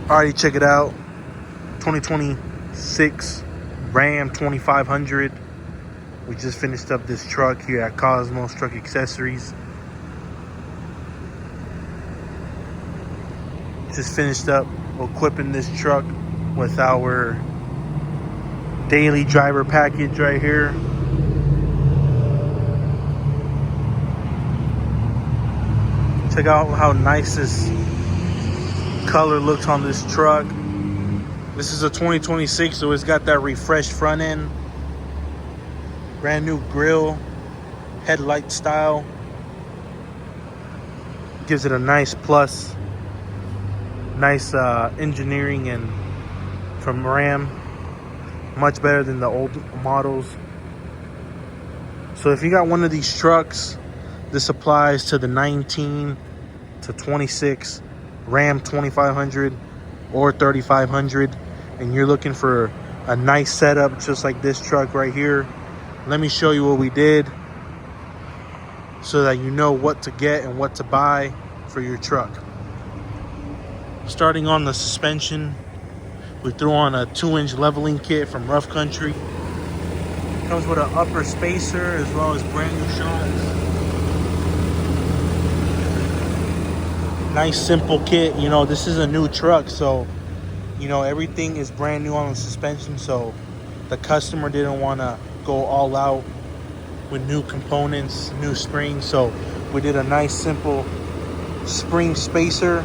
Alrighty, check it out. 2026 Ram 2500. We just finished up this truck here at Cosmos Truck Accessories. Just finished up equipping this truck with our daily driver package right here. Check out how nice this color looks on this truck. This is a 2026, so it's got that refreshed front end, brand new grille, headlight style. Gives it a nice plus, nice engineering and from Ram, much better than the old models. So if you got one of these trucks, this applies to the 19 to 26 Ram 2500 or 3500, and you're looking for a nice setup just like this truck right here. Let me show you what we did so that you know what to get and what to buy for your truck. Starting on the suspension, we threw on a 2-inch leveling kit from Rough Country. Comes with an upper spacer as well as brand new shocks. Nice simple kit. You know, this is a new truck, so you know everything is brand new on the suspension, so the customer didn't want to go all out with new components, new springs, so we did a nice simple spring spacer.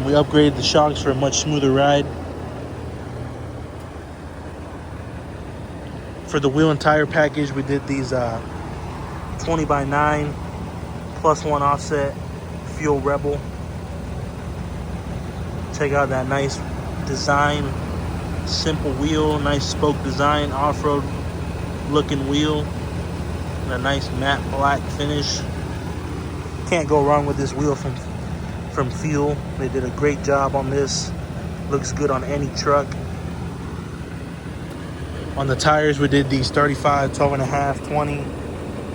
We upgraded the shocks for a much smoother ride. For the wheel and tire package, we did these 20x9 +1 offset Fuel Rebel. Check out that nice design, simple wheel, nice spoke design, off-road looking wheel, and a nice matte black finish. Can't go wrong with this wheel from Fuel. They did a great job on this. Looks good on any truck. On the tires, we did these 35, 12.5, 20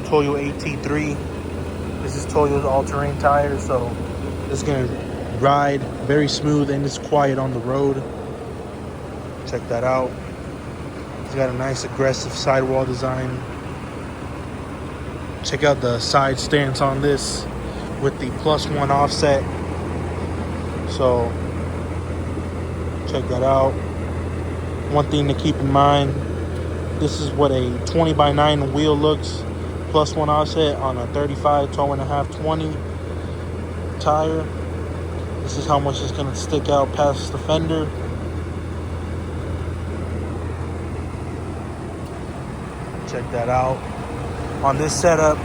Toyo AT3. This is Toyo's all-terrain tires, so it's gonna ride very smooth and it's quiet on the road. Check that out. It's got a nice aggressive sidewall design. Check out the side stance on this with the +1 offset. So check that out. One thing to keep in mind, this is what a 20x9 wheel looks, +1 offset on a 35, 12.5, 20 tire. This is how much it's going to stick out past the fender. Check that out. On this setup,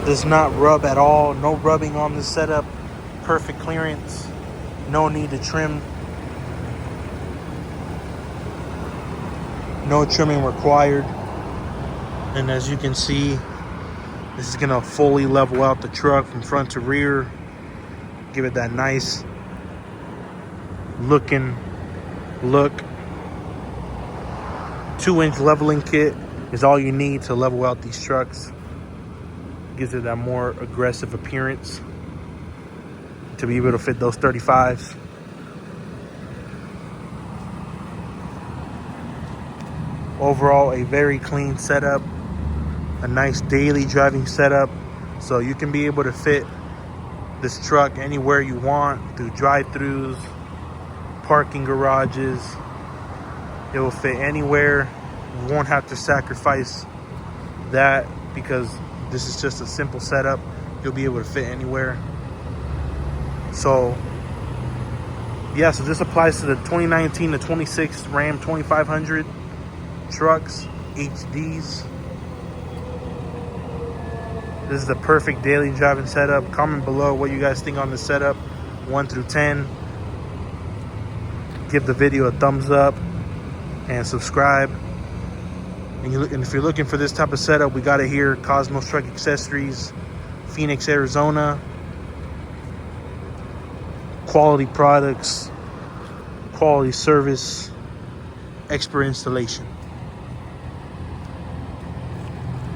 does not rub at all. No rubbing on this setup. Perfect clearance. No need to trim. No trimming required. And as you can see, this is going to fully level out the truck from front to rear. Give it that nice looking look. 2-inch leveling kit is all you need to level out these trucks. Gives it that more aggressive appearance to be able to fit those 35s. Overall, a very clean setup, a nice daily driving setup, so you can be able to fit this truck anywhere you want, through drive-throughs, parking garages. It will fit anywhere. You won't have to sacrifice that because this is just a simple setup. You'll be able to fit anywhere. So yeah, so this applies to the 2019 to 26 Ram 2500 trucks, HDs. This is the perfect daily driving setup. Comment below what you guys think on this setup, 1 through 10. Give the video a thumbs up and subscribe. And if you're looking for this type of setup, we got it here, Cosmos Truck Accessories, Phoenix, Arizona. Quality products, quality service, expert installation.